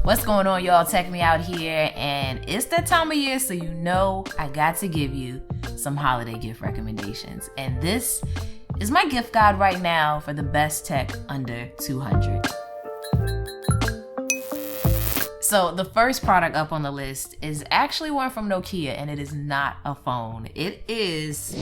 What's going on, y'all? Tech Me Out here, and it's that time of year, so you know I got to give you some holiday gift recommendations. And this is my gift guide right now for the best tech under $200. So the first product up on the list is actually one from Nokia, and it is not a phone. It is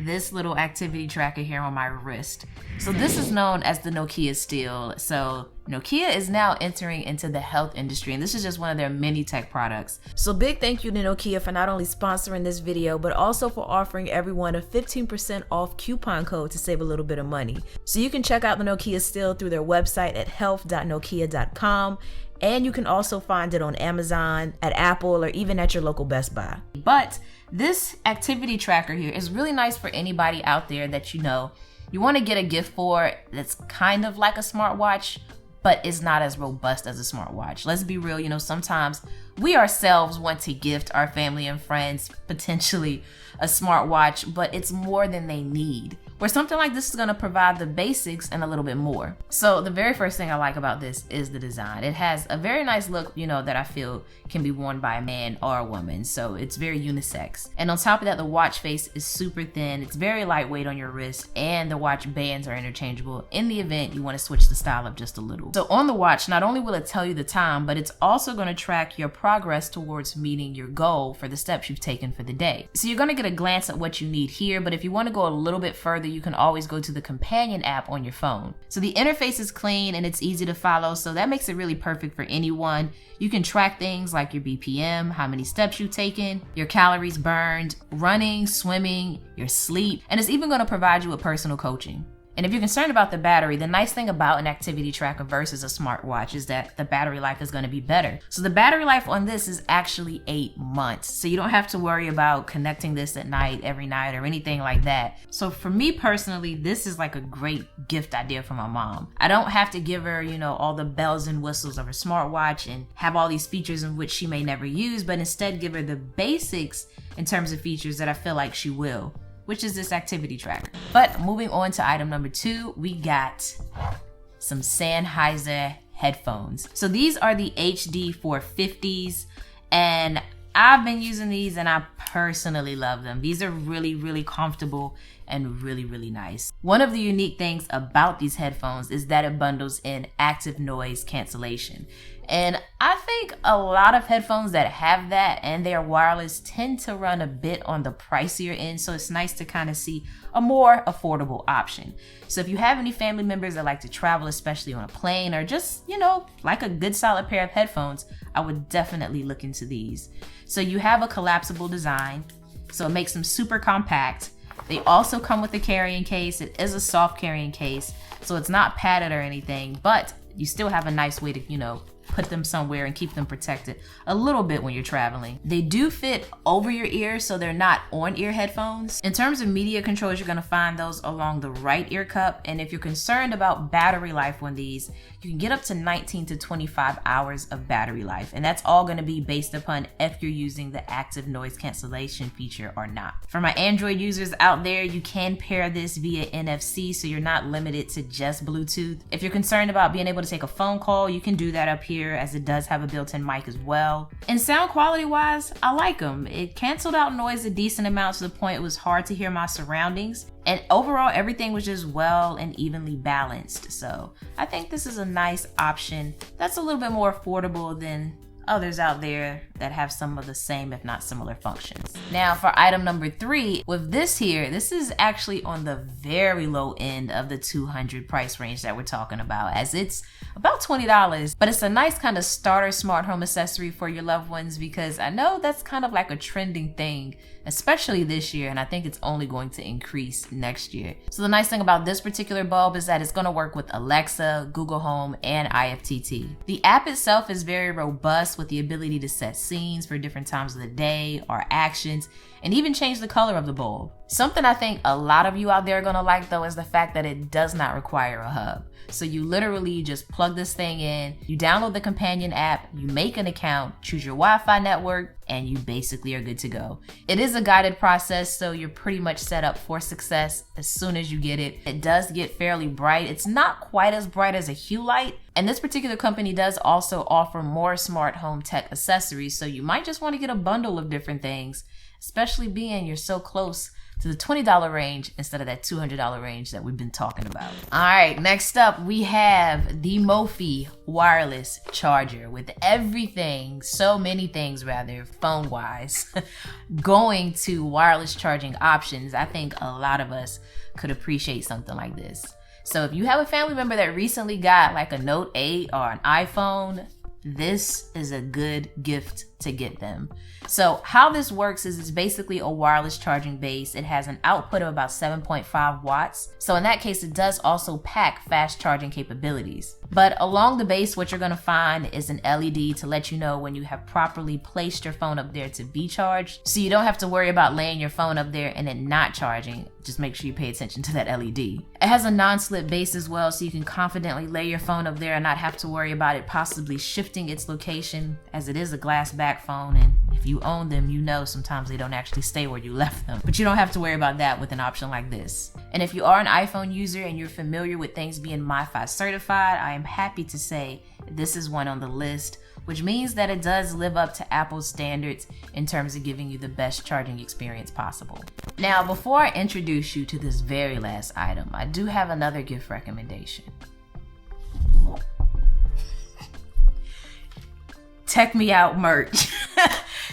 this little activity tracker here on my wrist. So this is known as the Nokia Steel. So Nokia is now entering into the health industry, and this is just one of their many tech products. So big thank you to Nokia for not only sponsoring this video, but also for offering everyone a 15% off coupon code to save a little bit of money. So you can check out the Nokia Steel through their website at health.nokia.com. And you can also find it on Amazon, at Apple, or even at your local Best Buy. But this activity tracker here is really nice for anybody out there that you want to get a gift for that's kind of like a smartwatch, but is not as robust as a smartwatch. Let's be real, sometimes we ourselves want to gift our family and friends potentially a smartwatch, but it's more than they need. Where something like this is going to provide the basics and a little bit more. So the very first thing I like about this is the design. It has a very nice look, that I feel can be worn by a man or a woman. So it's very unisex. And on top of that, the watch face is super thin. It's very lightweight on your wrist, and the watch bands are interchangeable in the event you want to switch the style up just a little. So on the watch, not only will it tell you the time, but it's also going to track your progress towards meeting your goal for the steps you've taken for the day. So you're going to get a glance at what you need here, but if you want to go a little bit further, you can always go to the companion app on your phone. So the interface is clean and it's easy to follow, so that makes it really perfect for anyone. You can track things like your BPM, how many steps you've taken, your calories burned, running, swimming, your sleep, and it's even going to provide you with personal coaching. And if you're concerned about the battery, the nice thing about an activity tracker versus a smartwatch is that the battery life is going to be better. So the battery life on this is actually 8 months. So you don't have to worry about connecting this at night, every night, or anything like that. So for me personally, this is like a great gift idea for my mom. I don't have to give her, all the bells and whistles of a smartwatch and have all these features in which she may never use, but instead give her the basics in terms of features that I feel like she will, which is this activity tracker. But moving on to item number 2, we got some Sennheiser headphones. So these are the HD 450s, and I've been using these and I personally love them. These are really, really comfortable and really, really nice. One of the unique things about these headphones is that it bundles in active noise cancellation. And I think a lot of headphones that have that and they are wireless tend to run a bit on the pricier end, so it's nice to kind of see a more affordable option. So if you have any family members that like to travel, especially on a plane, or just, like a good solid pair of headphones, I would definitely look into these. So you have a collapsible design, so it makes them super compact. They also come with a carrying case. It is a soft carrying case, so it's not padded or anything, but you still have a nice way to, put them somewhere and keep them protected a little bit when you're traveling. They do fit over your ears, so they're not on-ear headphones. In terms of media controls, you're going to find those along the right ear cup, and if you're concerned about battery life on these, you can get up to 19 to 25 hours of battery life, and that's all going to be based upon if you're using the active noise cancellation feature or not. For my Android users out there, you can pair this via NFC, so you're not limited to just Bluetooth. If you're concerned about being able to take a phone call, you can do that up here, as it does have a built-in mic as well. And sound quality wise, I like them. It canceled out noise a decent amount to the point it was hard to hear my surroundings. And overall, everything was just well and evenly balanced. So I think this is a nice option that's a little bit more affordable than others out there that have some of the same, if not similar functions. Now for item number 3, with this here, this is actually on the very low end of the $200 price range that we're talking about, as it's about $20, but it's a nice kind of starter smart home accessory for your loved ones, because I know that's kind of like a trending thing, especially this year, and I think it's only going to increase next year. So the nice thing about this particular bulb is that it's going to work with Alexa, Google Home, and IFTT. The app itself is very robust, with the ability to set scenes for different times of the day or actions, and even change the color of the bulb. Something I think a lot of you out there are gonna like though is the fact that it does not require a hub. So you literally just plug this thing in, you download the companion app, you make an account, choose your Wi-Fi network, and you basically are good to go. It is a guided process, so you're pretty much set up for success as soon as you get it. It does get fairly bright. It's not quite as bright as a Hue light, and this particular company does also offer more smart home tech accessories, so you might just want to get a bundle of different things, especially being you're so close to the $20 range instead of that $200 range that we've been talking about. All right, next up we have the Mophie wireless charger with everything, so many things rather, phone-wise, going to wireless charging options. I think a lot of us could appreciate something like this. So if you have a family member that recently got like a Note 8 or an iPhone, this is a good gift to get them. So how this works is it's basically a wireless charging base. It has an output of about 7.5 watts. So in that case, it does also pack fast charging capabilities. But along the base, what you're gonna find is an LED to let you know when you have properly placed your phone up there to be charged. So you don't have to worry about laying your phone up there and it not charging. Just make sure you pay attention to that LED. It has a non-slip base as well, so you can confidently lay your phone up there and not have to worry about it possibly shifting its location, as it is a glass back phone, and if you own them, you know sometimes they don't actually stay where you left them. But you don't have to worry about that with an option like this. And if you are an iPhone user and you're familiar with things being MiFi certified, I am happy to say this is one on the list, which means that it does live up to Apple's standards in terms of giving you the best charging experience possible. Now, before I introduce you to this very last item, I do have another gift recommendation. Tech Me Out merch.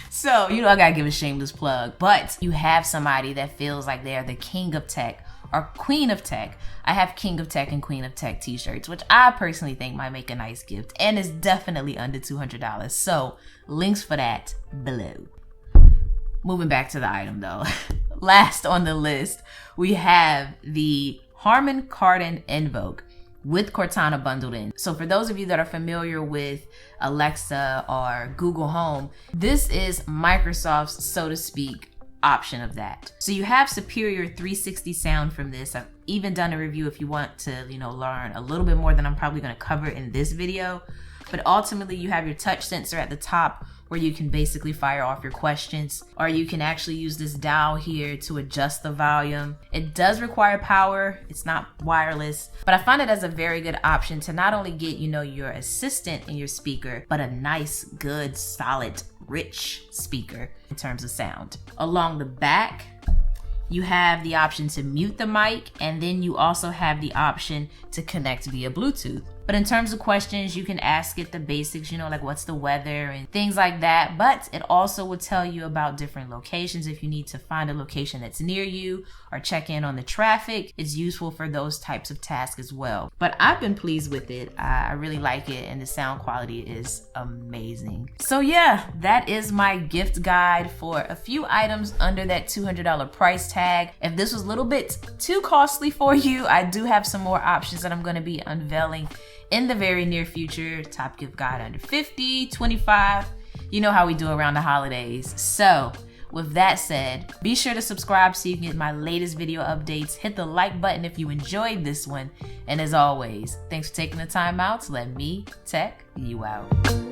So, you know, I gotta give a shameless plug, but you have somebody that feels like they're the king of tech or queen of tech. I have King of Tech and Queen of Tech t-shirts, which I personally think might make a nice gift and is definitely under $200. So links for that below. Moving back to the item though. Last on the list, we have the Harman Kardon Invoke with Cortana bundled in. So for those of you that are familiar with Alexa or Google Home, this is Microsoft's, so to speak, option of that. So you have superior 360 sound from this. I've even done a review if you want to, learn a little bit more than I'm probably going to cover in this video. But ultimately you have your touch sensor at the top where you can basically fire off your questions, or you can actually use this dial here to adjust the volume. It does require power, it's not wireless, but I find it as a very good option to not only get, your assistant in your speaker, but a nice, good, solid, rich speaker in terms of sound. Along the back, you have the option to mute the mic, and then you also have the option to connect via Bluetooth. But in terms of questions, you can ask it the basics, like what's the weather and things like that. But it also will tell you about different locations if you need to find a location that's near you or check in on the traffic. It's useful for those types of tasks as well. But I've been pleased with it. I really like it, and the sound quality is amazing. So yeah, that is my gift guide for a few items under that $200 price tag. If this was a little bit too costly for you, I do have some more options that I'm going to be unveiling in the very near future. Top gift guide under 50, 25. You know how we do around the holidays. So with that said, be sure to subscribe so you can get my latest video updates. Hit the like button if you enjoyed this one. And as always, thanks for taking the time out to let me tech you out.